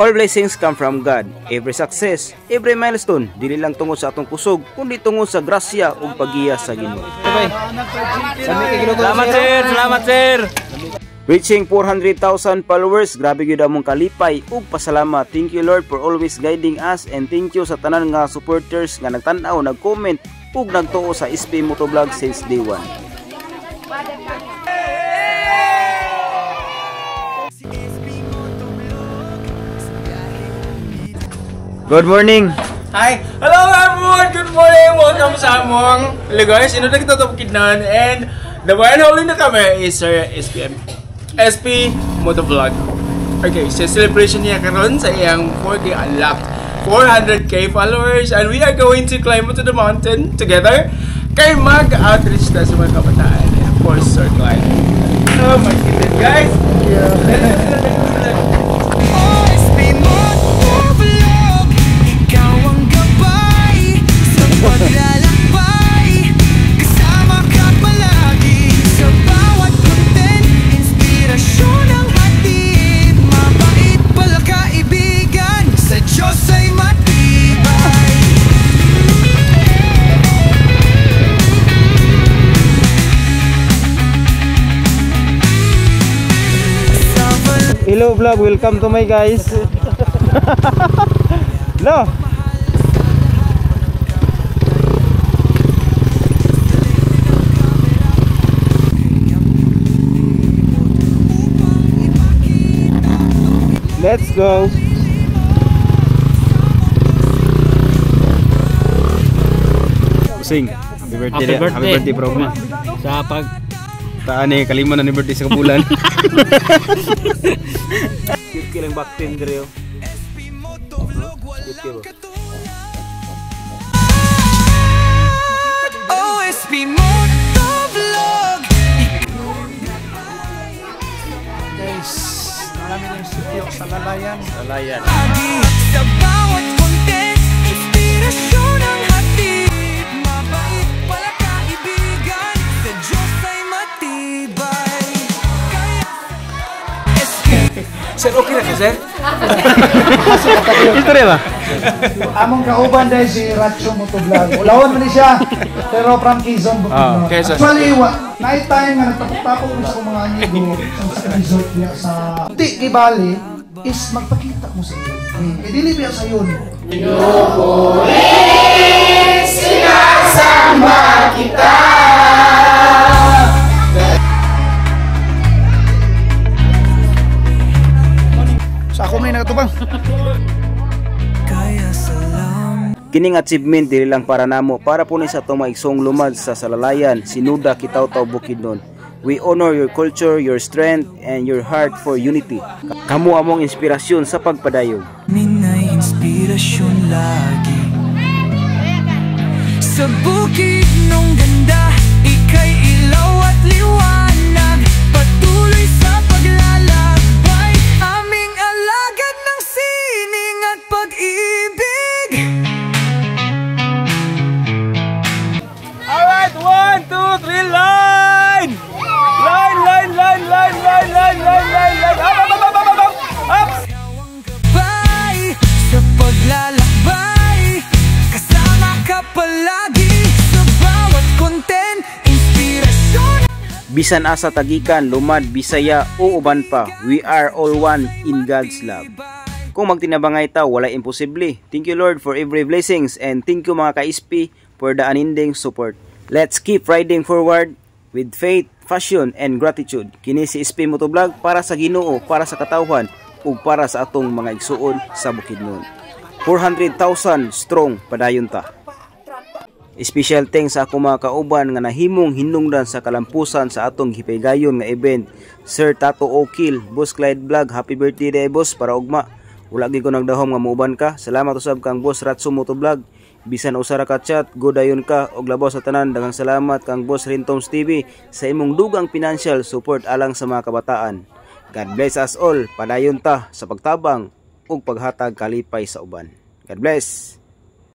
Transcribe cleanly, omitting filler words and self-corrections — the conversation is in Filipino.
All blessings come from God. Every success, every milestone, dili lang tungod sa atong kusog, kundi tungod sa grasya ug pagiya sa Ginoo. Salamat sir, salamat sir. Reaching 400,000 followers, grabe gyud among kalipay ug pasalamat. Thank you Lord for always guiding us, and thank you sa tanan nga supporters nga nagtan-aw, nag-comment ug nagtuo sa SP Motovlog since day 1. Good morning. Hi. Hello everyone. Good morning. Welcome sa among lugar. Sino na kita tapokidnan, and the one holding the camera is Sir SP Motovlog. Okay, so celebration niya karon sa iyang 4K unlocked 400k followers, and we are going to climb to the mountain together kay mag-outreach na sa mga kabataan. And of course, Sir Clyde. Oh my goodness, guys. Paglalakbay, kasama ka palagi sa bawat content, inspirasyon ang hatid, mabait pala kaibigan, sa Diyos ay matibay. Hello vlog, welcome to my guys. No. Let's go. Sing. Happy birthday bro. Sa pag taan kalima na ni birthday sa kabulan. Cute kilang backpin dire. OSP Motovlog. Guys, namin yung sityo sa Lalayan. Sa bawat content, inspirasyon ang hatid, mabait pala kaibigan, sa Diyos ay matibay. Sir, okay na ka, sir? Istorya ba? Among kauban dahil si Racho Motovlog. Ulawan man siya, pero from Quezon. Okay, sir. Actually, night time nga nagtapok-tapok sa akong mga amigo sa resort niya sa Di Bali is magpakita mo sa iyo. Dili biya sa yun. Sinasama kita. Sa ako may nagatubang. Kining achievement dili lang para namo, para po ni sa itong maigsong lumad sa Salalayan, Sinuda, Kitaw-Taw, Bukidnon. We honor your culture, your strength, and your heart for unity. Kamu among inspirasyon sa pagpadayog. Minay inspirasyon lagi. Sa bukid nung ganda, ika'y ilaw at liwanag. Patuloy sa paglalakbay, aming alagad ng sining at pag-ibig. Alright, 1, 2, 3, line! Line! Up! Gabay sa paglalakbay, kasama ka palagi sa bawat content, inspirasyon. Bisan asa tagikan, lumad, Bisaya o uban pa, we are all one in God's love. Kung magtinabangay ta, wala imposible. Thank you Lord for every blessings, and thank you mga ka-SP for the unending support. Let's keep riding forward with faith, passion, and gratitude. Kini si SP Motovlog para sa Ginoo, para sa katawhan, ug para sa atong mga igsuon sa Bukidnon. 400,000 strong padayon ta. Special thanks sa akong mga kauban nga nahimong hinungdan sa kalampusan sa atong hipaygayon nga event. Sir Tato Okil, Boss Clyde Vlog, happy birthday day boss, para ugma. Wala gyud ko nagdahom nga muuban ka. Salamat usab kang Boss Ratso Motovlog. Bisan usara ka chat, godayon ka og labaw sa tanan. Daghang salamat kang Boss Rintoms TV sa imong dugang financial support alang sa mga kabataan. God bless us all. Padayon ta sa pagtabang ug paghatag kalipay sa uban. God bless.